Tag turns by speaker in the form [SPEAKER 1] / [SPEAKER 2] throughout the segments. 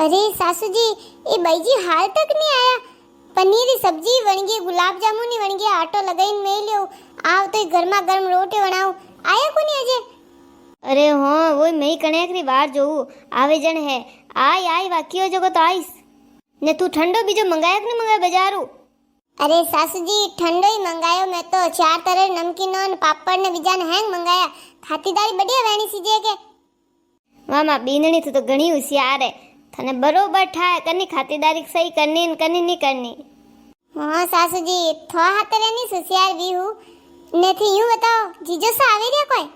[SPEAKER 1] अरे सासू जी, ये भाई जी हाल तक नहीं आया। पनीर की सब्जी बन गई, गुलाब जामुन ही बन गया, आटो लगाइन मैं लियो आव तो गर्मा गर्म रोटी बनाओ। आया को नहीं अजे?
[SPEAKER 2] अरे हाँ, वो मैं कणेकरी बार जोऊ आवे जण है। आय आय वाक्यो जगो तो आईस ने तू ठंडो बीजो मंगाया कि नहीं मंगाया बाजारू?
[SPEAKER 1] अरे सासू जी, ठंडो ही मंगायो। मैं तो 4 तरह नमकीनो ने पापड़ ने बीजा ने हैंग मंगाया। खातीदारी बढ़िया वेणी सीजे के।
[SPEAKER 2] मामा बीनणी तो घणी होशियार है, थने बरोबर ठाए कनी खातीदारी सही करनी न कनी नहीं करनी।
[SPEAKER 1] हाँ सासू जी, थो हाथे नहीं होशियार भी हूँ। ने थी यूं बताओ, जीजो सा आवे रिया कोई?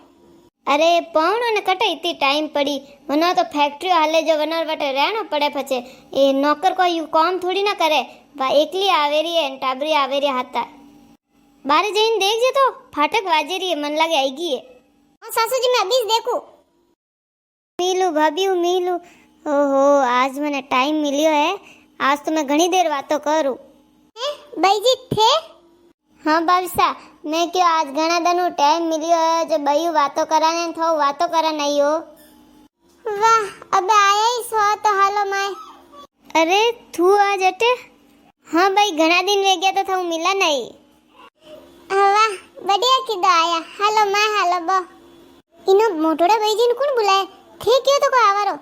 [SPEAKER 2] अरे पौणो ने कटे इतनी टाइम पड़ी, वनो तो फैक्ट्री हाले जो वनर वटे रहना पड़े पछे। ए नौकर को यू काम थोड़ी ना करे, वा एकली आवेरी है टाबरी आवेरी हाथा। बारे जईन देख जे तो फाटक वाजे रही है, मन लागे आएगी है।
[SPEAKER 1] हाँ सासू जी, मैं अभी देखूं।
[SPEAKER 2] मीलू भाभी हूँ मीलू। ओहो, आज मैंने टाइम मिलियो है, आज तो मैं घनी देर बातों करूँ।
[SPEAKER 1] भाई जी थे?
[SPEAKER 2] हाँ बाविसा, मैं क्यों आज घना दनु टाइम मिलियो है जो बयू बातों कराने थो बातों करा नहीं हो।
[SPEAKER 1] वाह, अब आया ही सो तो हालो माय।
[SPEAKER 2] अरे तू आज अटे? हाँ भाई, घना दिन वे गया तो था मिला नहीं।
[SPEAKER 1] वाह, बढ़िया किदो आया। हालो माय, हालो बो। इनो मोटोड़ा भाई जी ने कौन बुलाया थे? क्यों तो कोई आवारो?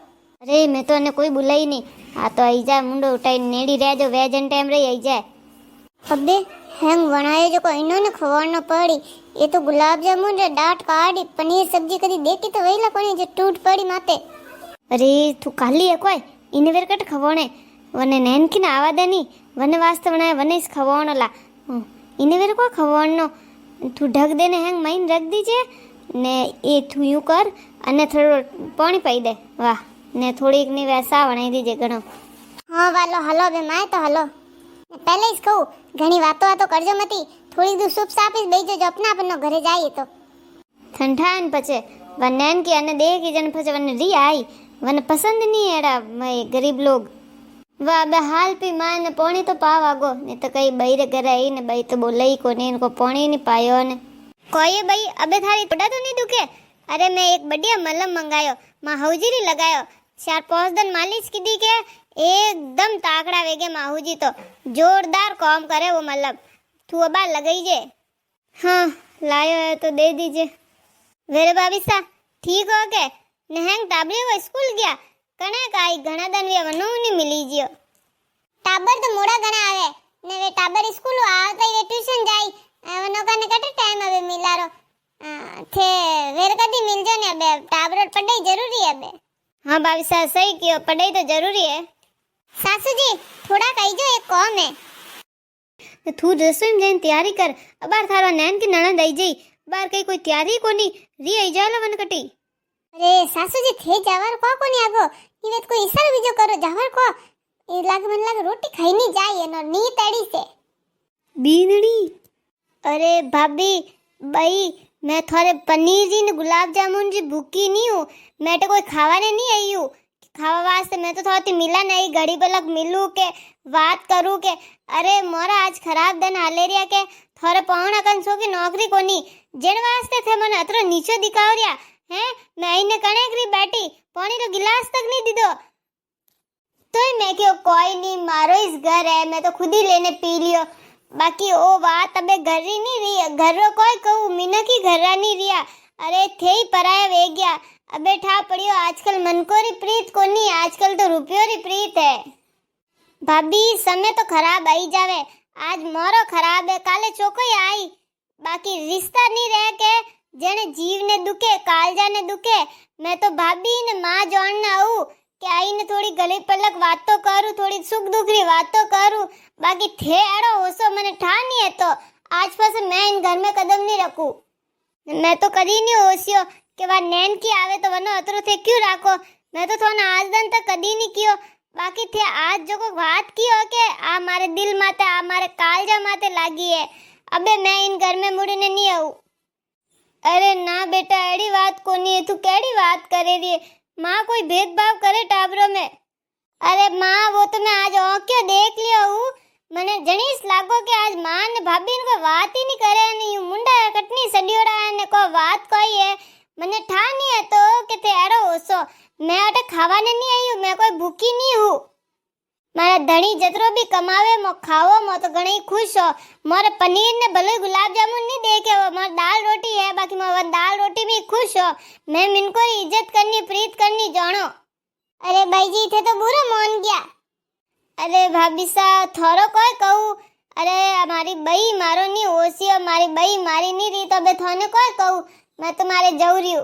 [SPEAKER 2] अरे मैं तो ने कोई बुलाई नहीं, आ तो आई जाए मुंडो उठाई नेड़ी रह जो वेजन टाइम रही आई जाए।
[SPEAKER 1] अबे हैंग बनाए जो को इन्होंने खवाना पड़ी। ये तो गुलाब जामुन रे डाट काड़ी पनीर सब्जी कदी देखी तो वहीला कोनी जो टूट पड़ी माते।
[SPEAKER 2] अरे तू काली है कोई इन वेर कट खवाने वने नैन की ना आवा देनी वने वास्ते बनाए वने इस खवानो ला इन वेर को खवानो तू ढक देने हैंग महीन रख दीजे ने ए तू यूं कर अने थोड़ो पानी पाई दे। वाह, ने थोड़ी इतनी वैसा बनाई दीजे घणो।
[SPEAKER 1] हाँ वालो हलो बे माय तो हलो। पहले इस कहूँ घनी वातो करजो मती। थोड़ी दूर सूप सापिस बेजो जो अपना अपनो घरे जाइए तो
[SPEAKER 2] ठंडान पचे वनैन की अने देख की जन पचे वन री आई वन पसंद नहीं एड़ा मैं गरीब लोग। वाह बे हाल पी मां ने पानी तो पाव आगो ने तो कई बई रे घरे आई ने बई तो बोले ही कोने इनको पानी नहीं पायो ने कोई बई अबे थारी पड़ा तो नहीं दुखे। अरे मैं एक बढ़िया मलम मंगायो मां हौजीरी लगायो 4-5 दिन मालिश की दी के एकदम ताकड़ा वेगे माहूजी तो जोरदार काम करे वो मलम। तू अब लगाई जे। हाँ लायो है तो दे दीजिए। वेरे भाभी सा ठीक हो के नहंग टाबरी वो स्कूल गया कने काई घना दन वे वनो नहीं मिली जियो।
[SPEAKER 1] टाबर तो मोड़ा घना आवे ने वे टाबर स्कूल आवता वे ट्यूशन जाई वनो कने कटे टाइम अबे मिलारो थे वेर कदी मिल जो ने अबे टाबर पढ़ाई जरूरी है अबे।
[SPEAKER 2] हाँ भाभी सा सही कियो, पढ़ाई तो जरूरी है।
[SPEAKER 1] सासू जी थोड़ा कही जो एक काम है।
[SPEAKER 2] तू रसोई में जाइन तैयारी कर अबार थारो नैन की ननद आई जई बार कई कोई तैयारी कोनी री आई जाला वन कटी।
[SPEAKER 1] अरे सासू जी थे जावर को कोनी आगो इवेत कोई इशारा बीजो करो जावर को ए लाग मन लाग रोटी खाई नहीं जाए नो नी तड़ी से
[SPEAKER 2] बीनड़ी। अरे भाभी भाई मैं थोड़े पनीर जी ने गुलाब जामुन जी भूखी नहीं हूँ, मैं तो कोई खावाने नहीं आई हूँ खावा वास्ते। मैं तो थोड़ी मिला नहीं घड़ी बलक मिलू के बात करूँ के। अरे मोरा आज खराब दिन हालेरिया के थोड़े पौना कंसो की नौकरी कोनी जिन वास्ते थे मन अतरो नीचे दिखावरिया हैं। मैं इने कणेकरी बैठी पानी तो गिलास तक नहीं दीदो तो मैं क्यों कोई नहीं मारो इस घर है मैं तो खुद ही लेने पी लियो। बाकी ओ बात अबे घर ही नहीं रही घर रो कोई कहूँ मीना की घरा नहीं रिया। अरे थे ही पराया वे गया अबे ठा पड़ियो आजकल मन को री प्रीत को नहीं आजकल तो रुपयो री प्रीत है। भाभी समय तो खराब आई जावे आज मोरो खराब है काले चोको आई बाकी रिश्ता नहीं रह के जने जीव ने दुखे कालजा ने दुखे। मैं तो भाभी ने माँ जोड़ने आऊँ कि आई ने थोड़ी गली पलक बातों करूँ थोड़ी सुख दुख री बातों करूँ बाकी थे एड़ो होसो मैंने ठा नहीं है तो आज पास मैं इन घर में कदम नहीं रखूँ। मैं तो कदी नहीं होशियो कि वह नैन की आवे तो वनो अतरो थे क्यों राखो। मैं तो थोड़ा आज दिन तक कदी नहीं कियो बाकी थे आज जो को बात की हो के आ मारे दिल माते आ मारे कालजा माते लागी है। अबे मैं इन घर में मुड़ने नहीं आऊँ। अरे ना बेटा एड़ी बात कोनी है तू केड़ी बात करे रही है। माँ कोई भेदभाव करे टाबरों में। अरे माँ वो तो मैं आज औक्यो देख लिया हूँ मने जनीस लागो के आज माँ ने भाभी ने कोई बात ही नहीं करे नहीं मुंडा कटनी सडियोड़ा ने को बात कोई है મને ठा नहीं है तो कि थे एड़ो ओसो मैं अटे खावाने नहीं आई हूँ मैं कोई भूखी नहीं हूँ मारा धणी जतरो भी कमावे मो खाओ मो तो घणी खुश हो मोरे पनीर ने भले गुलाब जामुन नहीं देखे वो मोर दाल रोटी है बाकी मैं दाल रोटी में खुश हो मैं इनको इज्जत करनी प्रीत करनी जानो
[SPEAKER 1] अरे भाई जी थे तो बुरो मान गया।
[SPEAKER 2] अरे भाभी सा थोरो कोई कहूँ अरे हमारी बई मारो नहीं ओसी और मारी बई मारी नहीं रही तो बे थाने कोई कहूँ मैं तुम्हारे जऊ रही हूँ